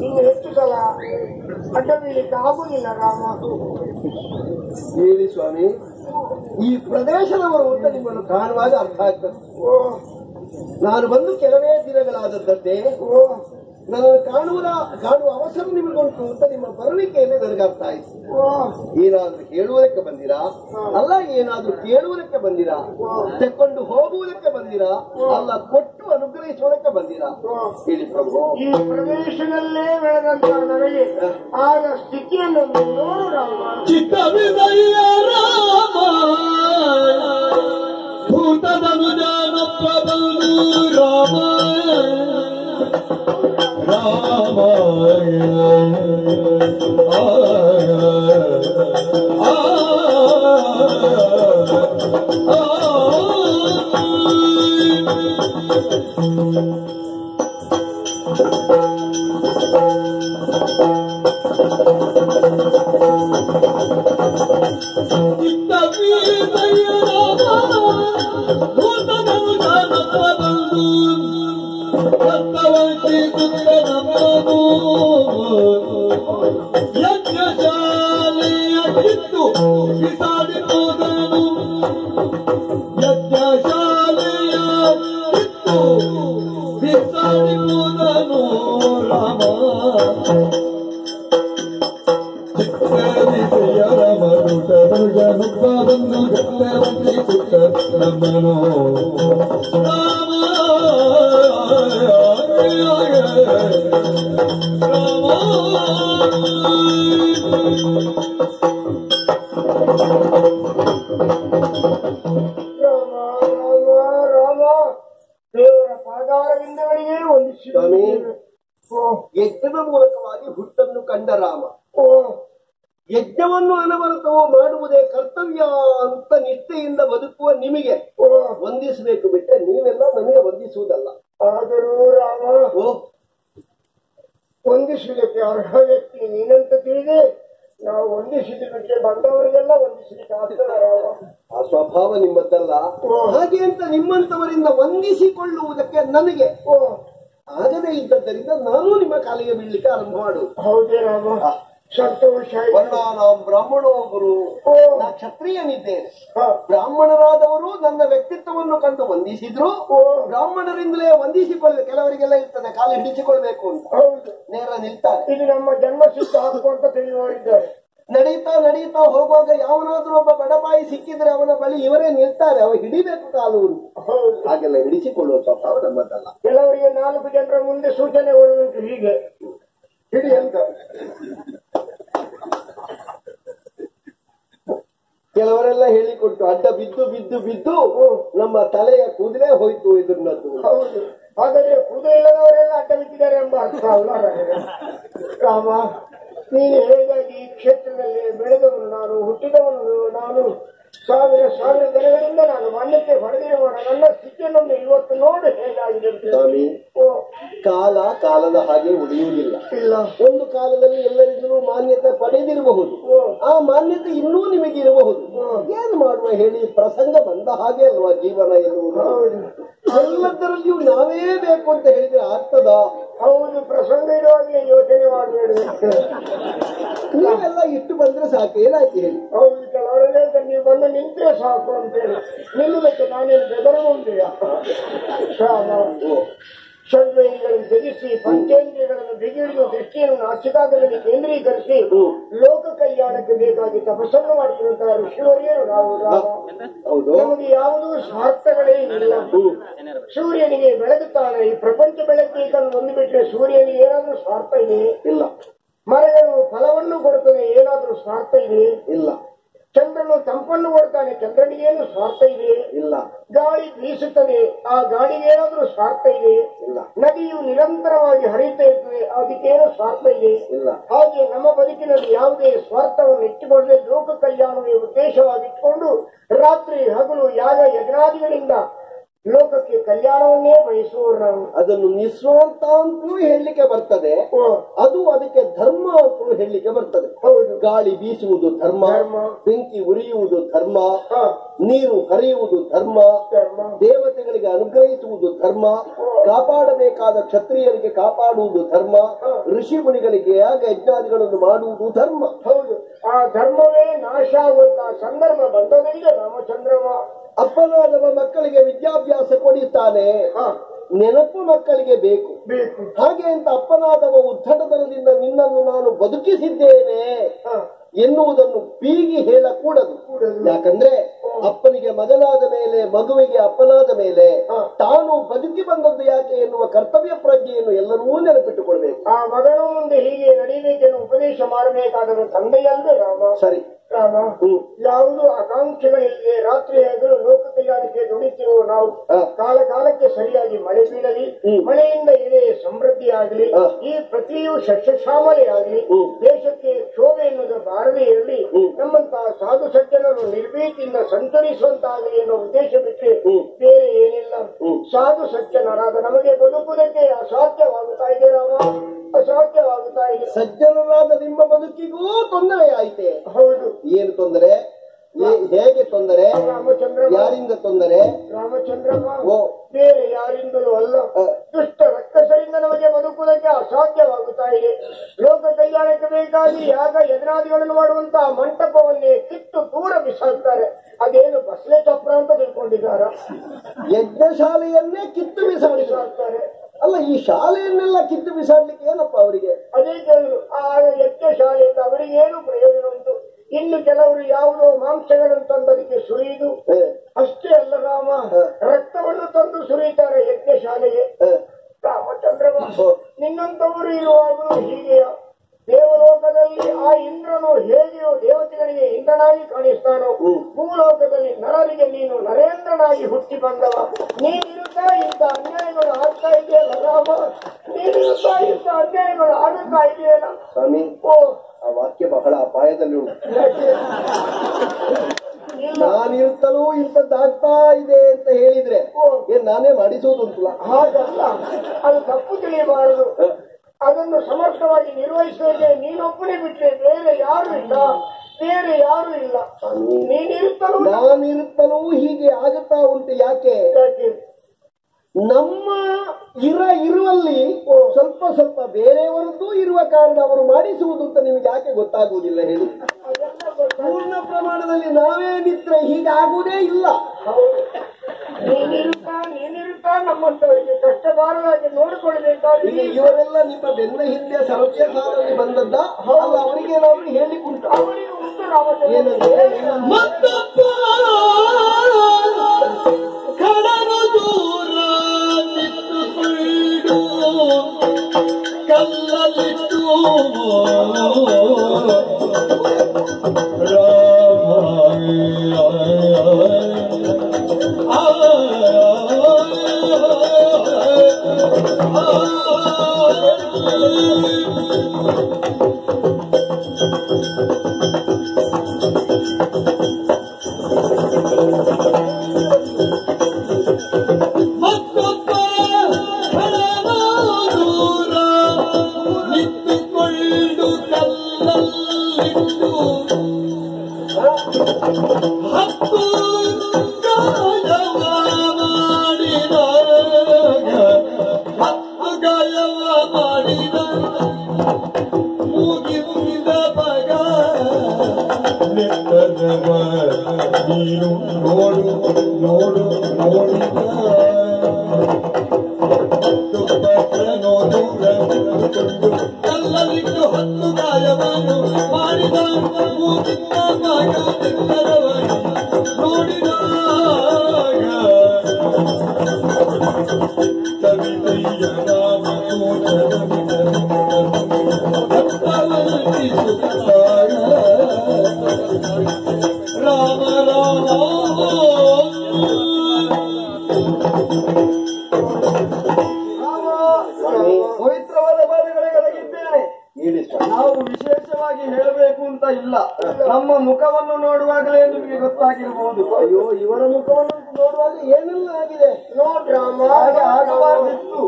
ಇನ್ನು ಹೆಚ್ಚು ಸಲ ಅಡ್ಡ ಬೀಳಲಿಕ್ಕೆ ಆಗುವುದಿಲ್ಲ ರಾಮ. ಹೇಳಿ ಸ್ವಾಮಿ, ಈ ಪ್ರದೇಶದವರು ಅಂತ ನಿಮ್ಮನ್ನು ಕಾಣುವಾಗ ಅರ್ಥ ಆಗ್ತದೆ. ನಾನು ಬಂದು ಕೆಲವೇ ದಿನಗಳಾದದ್ದಂತೆ ನನ್ನನ್ನು ಕಾಣುವ ಅವಸರ ನಿಮಗುಂಟು ಅಂತ ನಿಮ್ಮ ಬರುವಿಕೆಯಲ್ಲಿ ನನಗೆ ಅರ್ಥ ಆಯ್ತು. ಏನಾದ್ರೂ ಹೇಳುವುದಕ್ಕೆ ಬಂದಿರಾ, ಅಲ್ಲ ಏನಾದ್ರೂ ಕೇಳುವುದಕ್ಕೆ ಬಂದಿರಾ, ತೆಕ್ಕೊಂಡು ಹೋಗುವುದಕ್ಕೆ ಬಂದಿರಾ, ಅಲ್ಲ ಕೊಟ್ಟು ಅನುಗ್ರಹಿಸುವುದಕ್ಕೆ ಬಂದಿರಾ? ಹೇಳಿ ಪ್ರಭು. ಈ ಪ್ರದೇಶದಲ್ಲೇ ಬೆಳೆದಂತ ನನಗೆ ಆಗ ಸ್ಥಿತಿಯನ್ನು ನೋಡು ರಾಮ. ಚಿತ್ತವಿದಯ್ಯ ರಾಮ ಭೂತದನು ಜಾನಪ್ಪ ಬಂದು ರಾಮ ರಾಮ ಯಜ್ಞಶಾಲೆಯ ಕಿತ್ತು ಬಿಸಾಡಿರುವುದನು ಯಜ್ಞಶಾಲೆಯ ಕಿತ್ತು ಬಿಸಾಡಿರುವುದನು ರಾಮ ಚಿತ್ರವಿದೆಯರ ಮರುಟನುಗನುಬ್ಬವನ್ನು ಗಟ್ಟರಂತೆ ಕುಟ್ಟ ನಮ್ಮನು ರಾಮ ದೇವರ ಪಾದಾರವಿಂದಗಳಿಗೆ ವಂದಿಸಿದ್ದೇವೆ. ಯಜ್ಞದ ಮೂಲಕವಾಗಿ ಹುಟ್ಟನ್ನು ಕಂಡ ರಾಮ ಯಜ್ಞವನ್ನು ಅನವರತವೋ ಮಾಡುವುದೇ ಕರ್ತವ್ಯ ಅಂತ ನಿಷ್ಠೆಯಿಂದ ಬದುಕುವ ನಿಮಗೆ ವಂದಿಸಬೇಕು ಬಿಟ್ಟರೆ ನೀವೆಲ್ಲ ನನಗೆ ವಂದಿಸುವುದಲ್ಲ. ಆದರೂ ರಾಮ ವಂದಿಸಲಿಕ್ಕೆ ಅರ್ಹ ವ್ಯಕ್ತಿ ನೀನಂತ ತಿಳಿದೆ ನಾವು ವಂದಿಸಿದಕ್ಕೆ ಬಂದವರಿಗೆಲ್ಲ ವಂದಿಸಲಿಕ್ಕೆ ಆಗ್ತದ ರಾಮ. ಆ ಸ್ವಭಾವ ನಿಮ್ಮದ್ದಲ್ಲ. ಹಾಗೆ ಅಂತ ನಿಮ್ಮಂತವರಿಂದ ವಂದಿಸಿಕೊಳ್ಳುವುದಕ್ಕೆ ನನಗೆ ಆಗದೇ ಇದ್ದದ್ದರಿಂದ ನಾನು ನಿಮ್ಮ ಕಾಲಿಗೆ ಬೀಳಲಿಕ್ಕೆ ಆರಂಭ ಮಾಡುವುದು. ಹೌದೇ ರಾಮ, ಸಂತೋಷ. ವರ್ಣಾನಾಂ ಬ್ರಾಹ್ಮಣೋ ಗುರು, ನಾ ಕ್ಷತ್ರಿಯನಿದ್ದೇನೆ. ಬ್ರಾಹ್ಮಣರಾದವರು ನನ್ನ ವ್ಯಕ್ತಿತ್ವವನ್ನು ಕಂಡು ವಂದಿಸಿದ್ರು. ಬ್ರಾಹ್ಮಣರಿಂದಲೇ ವಂದಿಸಿಕೊಳ್ಳಬೇಕು. ಕೆಲವರಿಗೆಲ್ಲ ಇರ್ತದೆ ಕಾಲು ಹಿಡಿಸಿಕೊಳ್ಬೇಕು ಅಂತ, ಹೌದು, ನೇರ ನಿಲ್ತಾರೆ. ಇದು ನಮ್ಮ ಜನ್ಮ ಸಿದ್ಧ ಹಾಕು ಅಂತ ತಿಳಿಯುವವರಿದ್ದಾರೆ. ನಡೀತಾ ನಡೀತಾ ಹೋಗುವಾಗ ಯಾವನಾದ್ರೂ ಒಬ್ಬ ಬಡಪಾಯಿ ಸಿಕ್ಕಿದ್ರೆ ಅವನ ಬಳಿ ಇವರೇ ನಿಲ್ತಾರೆ, ಅವ ಹಿಡಿಬೇಕು ಕಾಲು ಅಂತ. ಹಾಗೆಲ್ಲ ಹಿಡಿಸಿಕೊಳ್ಳುವ ಸ್ವಭಾವ ನಮ್ಮದಲ್ಲ. ಕೆಲವರಿಗೆ 4 ಜನರ ಮುಂದೆ ಸೂಚನೆ ಕೊಡುವುದುಂಟು, ಹೀಗೆ ಹಿಡಿ ಅಂತ. ಕೆಲವರೆಲ್ಲ ಹೇಳಿಕೊಟ್ಟು ಅಡ್ಡ ಬಿದ್ದು ಬಿದ್ದು ಬಿದ್ದು ನಮ್ಮ ತಲೆಯ ಕೂದಲೇ ಹೋಯ್ತು ಇದ್ರದ್ದು. ಹೌದು, ಹಾಗಾದ್ರೆ ಕೂದಲು ಇಲ್ಲದವರೆಲ್ಲ ಅಡ್ಡ ಬಿದ್ದಿದ್ದಾರೆ ಎಂಬ ಅರ್ಥ ಅಲ್ಲ ರಾಮ. ನೀನು ಹೇಗಾಗಿ ಈ ಕ್ಷೇತ್ರದಲ್ಲಿ ಬೆಳೆದವನು ನಾನು, ಹುಟ್ಟಿದವನು ನಾನು, ಸಾವಿರ ದಿನಗಳಿಂದ ನಾನು ಮಾನ್ಯತೆ ಪಡೆದಿರುವ ನನ್ನ ಸ್ಥಿತಿಯನ್ನು ಇವತ್ತು ನೋಡಿ ಹೇಗಾಗಿದೆ. ಸ್ವಾಮಿ, ಕಾಲ ಕಾಲದ ಹಾಗೆ ಉಳಿಯುವುದಿಲ್ಲ. ಇಲ್ಲ, ಒಂದು ಕಾಲದಲ್ಲಿ ಎಲ್ಲರಿಗೂ ಮಾನ್ಯತೆ ಪಡೆದಿರಬಹುದು, ಆ ಮಾನ್ಯತೆ ಇನ್ನೂ ನಿಮಗೆ ಇರಬಹುದು. ಏನು ಮಾಡುವ ಹೇಳಿ, ಪ್ರಸಂಗ ಬಂದ ಹಾಗೆ ಅಲ್ವಾ ಜೀವನ ಎನ್ನುವುದು. ಎಲ್ಲದರಲ್ಲಿಯೂ ನಾವೇ ಬೇಕು ಅಂತ ಹೇಳಿದ್ರೆ ಆಗ್ತದ? ಹೌದು, ಪ್ರಸಂಗ ಇರುವಾಗಲೇ ಯೋಚನೆ ಮಾಡಬೇಡ. ನೀವೆಲ್ಲ ಇಟ್ಟು ಬಂದ್ರೆ ಸಾಕು, ಏನಾಯ್ತು ಹೇಳಿ. ಹೌದು, ಕೆಲವರೆಲ್ಲ ನೀವು ಬಂದು ನಿಂತರೆ ಸಾಕು ಅಂತೇಳಿ ನಿಲ್ಲುವುದಕ್ಕೆ ನಾನೇನು ಬೆದರಗೊಂಡೆಯ. ಷಡ್ವೈಗಳನ್ನು ತ್ಯಜಿಸಿ ಪಂಚೇಂದ್ರಿಯಗಳನ್ನು ಬಿಗಿಡಿದು ದೃಷ್ಟಿಯನ್ನು ನಾಸಿಕಾಗ್ರದಲ್ಲಿ ಕೇಂದ್ರೀಕರಿಸಿ ಲೋಕ ಕಲ್ಯಾಣಕ್ಕೆ ಬೇಕಾಗಿ ತಪಸ್ಸನ್ನು ಮಾಡಿರುವಂತಹ ಋಷಿವರಿಯರು ನಾವು. ನಮಗೆ ಯಾವುದೂ ಸ್ವಾರ್ಥಗಳೇ ಇಲ್ಲ. ಸೂರ್ಯನಿಗೆ ಬೆಳಗುತ್ತಾನೆ, ಈ ಪ್ರಪಂಚ ಬೆಳಕನ್ನು ಒಂದು ಬಿಟ್ಟರೆ ಸೂರ್ಯನಿಗೆ ಏನಾದ್ರೂ ಸ್ವಾರ್ಥ ಇದೆಯೇ? ಇಲ್ಲ. ಮರಗಳು ಫಲವನ್ನು ಕೊಡುತ್ತದೆ, ಏನಾದ್ರೂ ಸ್ವಾರ್ಥ ಇದೆಯೇ? ಇಲ್ಲ. ಚಂದ್ರನು ತಂಪನ್ನು ಕೊಡ್ತಾನೆ, ಚಂದ್ರನಿಗೇನು ಸ್ವಾರ್ಥ ಇದೆ? ಇಲ್ಲ. ಗಾಳಿ ಬೀಸುತ್ತದೆ, ಆ ಗಾಳಿಗೇನಾದ್ರೂ ಸ್ವಾರ್ಥ ಇದೆ? ಇಲ್ಲ. ನದಿಯು ನಿರಂತರವಾಗಿ ಹರಿತಾ ಇರ್ತದೆ, ಅದಕ್ಕೇನು ಸ್ವಾರ್ಥ ಇದೆ? ಇಲ್ಲ. ಹಾಗೆ ನಮ್ಮ ಬದುಕಿನಲ್ಲಿ ಯಾವುದೇ ಸ್ವಾರ್ಥವನ್ನು ಇಟ್ಟುಕೊಳ್ಳದೆ ಲೋಕ ಕಲ್ಯಾಣವೇ ಉದ್ದೇಶವಾಗಿಟ್ಟುಕೊಂಡು ರಾತ್ರಿ ಹಗಲು ಯಾಗ ಯಜ್ಞಾದಿಗಳಿಂದ ಲೋಕಕ್ಕೆ ಕಲ್ಯಾಣವನ್ನೇ ಬಯಸುವರು ನಾವು. ಅದನ್ನು ನಿಸ್ವಾರ್ಥ ಅಂತಲೂ ಹೇಳಲಿಕ್ಕೆ ಬರ್ತದೆ, ಅದು ಅದಕ್ಕೆ ಧರ್ಮ ಅಂತಲೂ ಹೇಳಲಿಕ್ಕೆ ಬರ್ತದೆ. ಹೌದು. ಗಾಳಿ ಬೀಸುವುದು ಧರ್ಮ, ಬೆಂಕಿ ಉರಿಯುವುದು ಧರ್ಮ, ನೀರು ಹರಿಯುವುದು ಧರ್ಮ, ದೇವತೆಗಳಿಗೆ ಅನುಗ್ರಹಿಸುವುದು ಧರ್ಮ, ಕಾಪಾಡಬೇಕಾದ ಕ್ಷತ್ರಿಯರಿಗೆ ಕಾಪಾಡುವುದು ಧರ್ಮ, ಋಷಿ ಮುನಿಗಳಿಗೆ ಯಾಗ ಯಜ್ಞಾದಿಗಳನ್ನು ಮಾಡುವುದು ಧರ್ಮ. ಹೌದು. ಆ ಧರ್ಮವೇ ನಾಶ ಆಗುವಂತಹ ಸಂದರ್ಭ ಬಂದದೀಗ ರಾಮಚಂದ್ರಮ. ಅಪ್ಪನಾದವ ಮಕ್ಕಳಿಗೆ ವಿದ್ಯಾಭ್ಯಾಸ ಕೊಡಿತಾನೆ, ನೆನಪು ಮಕ್ಕಳಿಗೆ ಬೇಕು. ಹಾಗೆ ಅಂತ ಅಪ್ಪನಾದವ ಉದ್ಧಟತನದಿಂದ ನಿನ್ನನ್ನು ನಾನು ಬದುಕಿಸಿದ್ದೇನೆ ಎನ್ನುವುದನ್ನು ಬೀಗಿ ಹೇಳಕೂಡದು. ಯಾಕಂದ್ರೆ ಅಪ್ಪನಿಗೆ ಮಗನಾದ ಮೇಲೆ, ಮಗುವಿಗೆ ಅಪ್ಪನಾದ ಮೇಲೆ ತಾನು ಬದುಕಿ ಬಂದದ್ದು ಯಾಕೆ ಎನ್ನುವ ಕರ್ತವ್ಯ ಪ್ರಜ್ಞೆಯನ್ನು ಎಲ್ಲರೂ ನೆನಪಿಟ್ಟುಕೊಳ್ಬೇಕು. ಆ ಮಗನ ಮುಂದೆ ಹೀಗೆ ನಡೀಬೇಕೆನ್ನು ಉಪದೇಶ ಮಾಡಬೇಕಾದ ತಂದೆಯಲ್ಲದೆ ರಾಮ. ಸರಿ ರಾಮ, ಯಾವುದು ಆಕಾಂಕ್ಷೆಗಳಿಲ್ಲದೆ ರಾತ್ರಿ ಹಗಲು ಲೋಕ ಕಲ್ಯಾಣಕ್ಕೆ ದುಡಿತಿರುವ ನಾವು ಕಾಲ ಕಾಲಕ್ಕೆ ಸರಿಯಾಗಿ ಮಳೆ ಬೀಳಲಿ, ಮಳೆಯಿಂದ ಇದೇ ಸಮೃದ್ಧಿ ಆಗಲಿ, ಈ ಪೃಥ್ವಿಯು ಸಸ್ಯಶ್ಯಾಮಲೆ ಆಗಲಿ, ದೇಶಕ್ಕೆ ಕ್ಷೋಭೆ ಎನ್ನುವುದು ಬಾರದೇ ಇರಲಿ, ನಮ್ಮಂತಹ ಸಾಧು ಸಜ್ಜನರು ನಿರ್ಭೀತಿಯಿಂದ ಸಂಚರಿಸುವಂತಾಗಲಿ ಎನ್ನುವ ಉದ್ದೇಶ ಬಿಟ್ಟರೆ ಬೇರೆ ಏನಿಲ್ಲ. ಸಾಧು ಸಜ್ಜನರಾದ ನಮಗೆ ಬದುಕುವುದಕ್ಕೆ ಅಸಾಧ್ಯವಾಗುತ್ತಾ ಇದೆ ರಾಮ, ಅಸಾಧ್ಯವಾಗುತ್ತಾ ಇದೆ. ಸಜ್ಜನರಾದ ನಿಮ್ಮ ಬದುಕಿಗೂ ತೊಂದರೆ ಆಯ್ತೆ. ಹೌದು. ಏನು ತೊಂದರೆ? ಹೇಗೆ ತೊಂದರೆ? ರಾಮಚಂದ್ರ, ಯಾರಿಂದ ತೊಂದರೆ? ರಾಮಚಂದ್ರ, ಬೇರೆ ಯಾರಿಂದಲೂ ಅಲ್ಲ, ದುಷ್ಟ ರಕ್ಕಸರಿಂದ ನಮಗೆ ಬದುಕುವುದಕ್ಕೆ ಅಸಾಧ್ಯವಾಗುತ್ತಾ ಇದೆ. ಲೋಕ ಕಲ್ಯಾಣಕ್ಕೆ ಬೇಕಾಗಿ ಯಾಗ ಯಜ್ಞಾದಿಗಳನ್ನು ಮಾಡುವಂತಹ ಮಂಟಪವನ್ನೇ ಕಿತ್ತು ದೂರ ಬಿಸಾಡ್ತಾರೆ. ಅದೇನು ಬಸ್ಲೆ ಚಪ್ರ ಅಂತ ತಿಳ್ಕೊಂಡಿದ್ದಾರ? ಯಜ್ಞಶಾಲೆಯನ್ನೇ ಕಿತ್ತು ಬಿಸಾಡಿಸಾಡ್ತಾರೆ. ಅಲ್ಲ, ಈ ಶಾಲೆಯನ್ನೆಲ್ಲ ಕಿತ್ತು ಬಿಸಾಡ್ಲಿಕ್ಕೆ ಏನಪ್ಪ ಅವರಿಗೆ? ಅದೇ ಕೇಳು. ಆ ಯಜ್ಞ ಶಾಲೆಯಿಂದ ಅವರಿಗೆ ಏನು ಪ್ರಯೋಜನ ಉಂಟು? ಇನ್ನು ಕೆಲವರು ಯಾವುದೋ ಮಾಂಸಗಳನ್ನು ತಂದದಕ್ಕೆ ಸುರಿಯುವುದು ಅಷ್ಟೇ ಅಲ್ಲ ರಾಮ, ರಕ್ತವನ್ನು ತಂದು ಸುರಿಯುತ್ತಾರೆ ಯಜ್ಞ ಶಾಲೆಗೆ. ರಾಮಚಂದ್ರ, ನಿನ್ನಂತವರು ಇರುವಾಗಲೂ ಹೀಗೆಯ? ದೇವಲೋಕದಲ್ಲಿ ಆ ಇಂದ್ರನು ಹೇಗೆಯೋ ದೇವತೆಗಳಿಗೆ ಇಂದ್ರನಾಗಿ ಕಾಣಿಸ್ತಾನೋ, ಭೂಲೋಕದಲ್ಲಿ ನರರಿಗೆ ನೀನು ನರೇಂದ್ರನಾಗಿ ಹುಟ್ಟಿ ಬಂದವ. ನೀನಿರುತ್ತಾ ಇಂಥ ಅನ್ಯಾಯಗಳು ಆಗ್ತಾ ಇದೆಯಲ್ಲ ರಾಮ, ನೀನಿರುತ್ತಾ ಇಂಥ ಅನ್ಯಾಯಗಳು ಆಗುತ್ತಾ ಇದೆಯಲ್ಲ ಸ್ವಾಮಿ. ಆ ವಾಕ್ಯ ಬಹಳ ಅಪಾಯದಲ್ಲಿ ಉಂಟು. ನಾನಿರುತ್ತಲೂ ಇಂಥದ್ದಾಗ್ತಾ ಇದೆ ಅಂತ ಹೇಳಿದ್ರೆ ನಾನೇ ಮಾಡಿಸುವುದುಂಟಲ್ಲ. ಹಾಗಲ್ಲ, ಅದು ತಪ್ಪು ತಿಳಿಯಬಾರದು. ಅದನ್ನು ಸಮರ್ಥವಾಗಿ ನಿರ್ವಹಿಸೋಕೆ ನೀನೊಬ್ಬನೇ ಬಿಟ್ಟರೆ ಬೇರೆ ಯಾರು ಇಲ್ಲ, ಬೇರೆ ಯಾರು ಇಲ್ಲ. ನಾನಿರುತ್ತಲೂ ಹೀಗೆ ಆಗುತ್ತಾ ಉಂಟು. ಯಾಕೆ? ನಮ್ಮ ಇರುವಲ್ಲಿ ಸ್ವಲ್ಪ ಸ್ವಲ್ಪ ಬೇರೆಯವರದ್ದು ಇರುವ ಕಾರಣ ಅವರು ಮಾಡಿಸುವುದು ಅಂತ ನಿಮಗೆ ಯಾಕೆ ಗೊತ್ತಾಗುವುದಿಲ್ಲ ಹೇಳಿ? ಪೂರ್ಣ ಪ್ರಮಾಣದಲ್ಲಿ ನಾವೇ ನಿದ್ರೆ ಹೀಗಾಗುವುದೇ ಇಲ್ಲ. ನೀನಿರುತ್ತಾ ನಮ್ಮಂತವರಿಗೆ ಕಷ್ಟ ಬಾರದಾಗಿ ನೋಡಿಕೊಳ್ಬೇಕಾದ್ರೆ ಇವರೆಲ್ಲ ನಿಮ್ಮ ಬೆನ್ನ ಹಿಂದೆ ಸರಸ್ಯ ಸಾಲಲ್ಲಿ ಬಂದದ್ದ? ಅಲ್ಲ, ಅವರಿಗೆ ನಾವು ಹೇಳಿಕುಂಟ. ಅವರಿಗೆ ಉಂಟು ರಾಮಚಂದ್ರ. ಕಡಲು ದೂರ ನಿಂತುಕೊಂಡು ಕಲ್ಲಲ್ಲಿಟ್ಟು ನೀನು ನೋಡು ನೋಡು ನೋಡಿದ ಕಲ್ಲಲ್ಲಿಟ್ಟು ಹತ್ತು ಗಾಯವನ್ನು ಮಾಡಿದ ಮೂಗಿನ ಮಗ ನೋಡಿದಾಗ ಕವಿತೆಯ ರಾಮ ರಾಮ ರಾಮ ಪವಿತ್ರವಾದ ಬಾಧೆಗಳಿಗೆ ಒಳಗಿದ್ದೇನೆ. ನಾವು ವಿಶೇಷವಾಗಿ ಹೇಳಬೇಕು ಅಂತ ಇಲ್ಲ. ನಮ್ಮ ಮುಖವನ್ನು ನೋಡುವಾಗಲೇ ನಿಮಗೆ ಗೊತ್ತಾಗಿರಬಹುದು. ಅಯ್ಯೋ, ಇವರ ಮುಖವನ್ನು ನೋಡುವಾಗ ಏನೆಲ್ಲ ಆಗಿದೆ ನೋಡ್ರಾಮ. ಹಾಗೆ ಆಗಬಾರ್ದಿತ್ತು,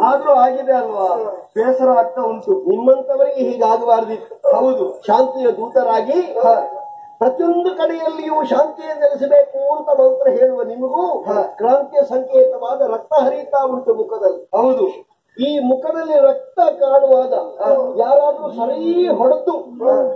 ಆದ್ರೂ ಆಗಿದೆ ಅಲ್ವಾ? ಬೇಸರ ಆಗ್ತಾ ಉಂಟು. ನಿಮ್ಮಂತವರಿಗೆ ಹೀಗಾಗಬಾರ್ದಿತ್ತು. ಹೌದು, ಶಾಂತಿಯ ದೂತರಾಗಿ ಪ್ರತಿಯೊಂದು ಕಡೆಯಲ್ಲಿಯೂ ಶಾಂತಿಯನ್ನು ನೆಲೆಸಬೇಕು ಅಂತ ಮಂತ್ರ ಹೇಳುವ ನಿಮಗೂ ಕ್ರಾಂತಿಯ ಸಂಕೇತವಾದ ರಕ್ತ ಹರಿತಾ ಉಂಟು ಮುಖದಲ್ಲಿ. ಹೌದು, ಈ ಮುಖದಲ್ಲಿ ರಕ್ತ ಕಾಣುವಾಗ ಯಾರಾದ್ರೂ ಸರಿ ಹೊಡೆದು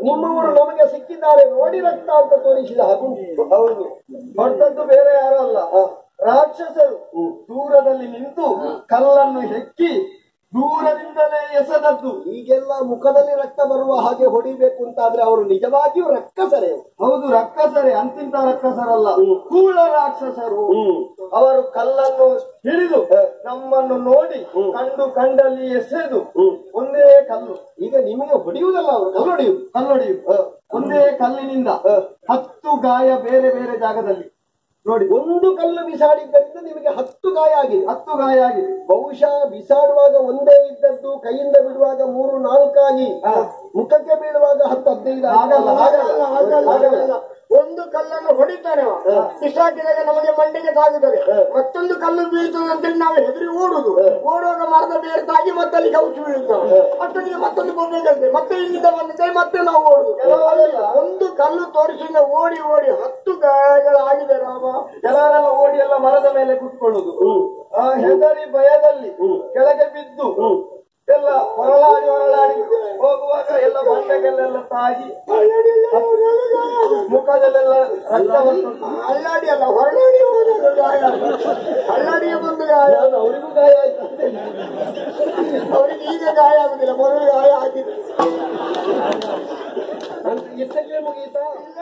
ನಿಮ್ಮವರು ನಮಗೆ ಸಿಕ್ಕಿದ್ದಾರೆ ನೋಡಿ ರಕ್ತ ಅಂತ ತೋರಿಸಿದ ಹಾಗೂ. ಹೌದು, ಹೊಡೆದದ್ದು ಬೇರೆ ಯಾರು ಅಲ್ಲ, ರಾಕ್ಷಸರು ದೂರದಲ್ಲಿ ನಿಂತು ಕಲ್ಲನ್ನು ಹೆಕ್ಕಿ ದೂರದಿಂದಲೇ ಎಸೆದದ್ದು. ಈಗೆಲ್ಲ ಮುಖದಲ್ಲಿ ರಕ್ತ ಬರುವ ಹಾಗೆ ಹೊಡಿಬೇಕು ಅಂತಾದ್ರೆ ಅವರು ನಿಜವಾಗಿಯೂ ರಕ್ಕಸರೇ. ಹೌದು, ರಕ್ಕಸರೇ. ಅಂತಿಂತ ರಕ್ಕಸರಲ್ಲ, ಕೂಳ ರಾಕ್ಷಸರು. ಅವರು ಕಲ್ಲನ್ನು ಹಿಡಿದು ನಮ್ಮನ್ನು ನೋಡಿ ಕಂಡಲ್ಲಿ ಎಸೆದು ಒಂದೇ ಕಲ್ಲು. ಈಗ ನಿಮಗೆ ಹೊಡೆಯುವುದಲ್ಲ, ಅವರು ಕಲ್ಲೊಡೆಯುವುದು. ಒಂದೇ ಕಲ್ಲಿನಿಂದ 10 ಗಾಯ ಬೇರೆ ಬೇರೆ ಜಾಗದಲ್ಲಿ. ನೋಡಿ, ಒಂದು ಕಲ್ಲು ಬಿಸಾಡಿದ್ದರಿಂದ ನಿಮಗೆ 10 ಗಾಯ ಆಗಿದೆ. ಬಹುಶಃ ಬಿಸಾಡುವಾಗ ಒಂದೇ ಇದ್ದದ್ದು ಕೈಯಿಂದ ಬಿಡುವಾಗ 3-4 ಆಗಿ ಮುಖಕ್ಕೆ ಬೀಳುವಾಗ 10-15 ಆಗಲ್ಲ. ಒಂದು ಕಲ್ಲನ್ನು ಹೊಡಿತಾನೆ, ಬಿಸಾಕಿದಾಗ ನಮಗೆ ಮಂಡಿಗೆ ತಾಗುತ್ತದೆ. ಮತ್ತೊಂದು ಕಲ್ಲು ಬೀಳ್ತದೆ ಅಂತೇಳಿ ನಾವು ಹೆದರಿ ಓಡುವಾಗ ಮರದ ಬೇರೆ ತಾಗಿ ಮತ್ತೆ ಅಲ್ಲಿ ಕೌಚು ಬೀಳುತ್ತೇವೆ. ಅಷ್ಟೊಂದಿಗೆ ಮತ್ತೊಂದು ಬೊಬ್ಬೆ ಮತ್ತೆ ಇಲ್ಲಿಂದ ಬಂದ ಮತ್ತೆ ನಾವು ಓಡುದು. ಒಂದು ಕಲ್ಲು ತೋರಿಸಿದ ಓಡಿ 10 ಗಾಯಗಳಾಗಿದೆ ರಾಮ. ಕೆಲವರೆಲ್ಲ ಓಡಿ ಎಲ್ಲ ಮರದ ಮೇಲೆ ಕುತ್ಕೊಳ್ಳುದು, ಹೆದರಿ ಭಯದಲ್ಲಿ ಕೆಳಗೆ ಬಿದ್ದು ಎಲ್ಲ ಹೊರಳಾಡಿ ಹೋಗುವಾಗ ಎಲ್ಲ ಬಂಡೆಗಳೆಲ್ಲ ತಾಗಿ ಮುಖದಲ್ಲೆಲ್ಲ ರಕ್ತ ಬರ್ತದೆ. ಅಲ್ಲಾಡಿ ಅಲ್ಲ, ಹೊರಳಾಡಿ ಹೋದಾಗ ಗಾಯ, ಅಲ್ಲಾಡಿಗೆ ಬಂದು ಗಾಯ. ಅವರಿಗೂ ಗಾಯ ಆಯ್ತು. ಅವರಿಗೆ ಈಗ ಗಾಯ ಆಗುದಿಲ್ಲ, ಮೊದಲು ಗಾಯ ಆಗಿದೆ. ಎಷ್ಟಕ್ಕೆ ಮುಗೀತಾ? ಇಲ್ಲ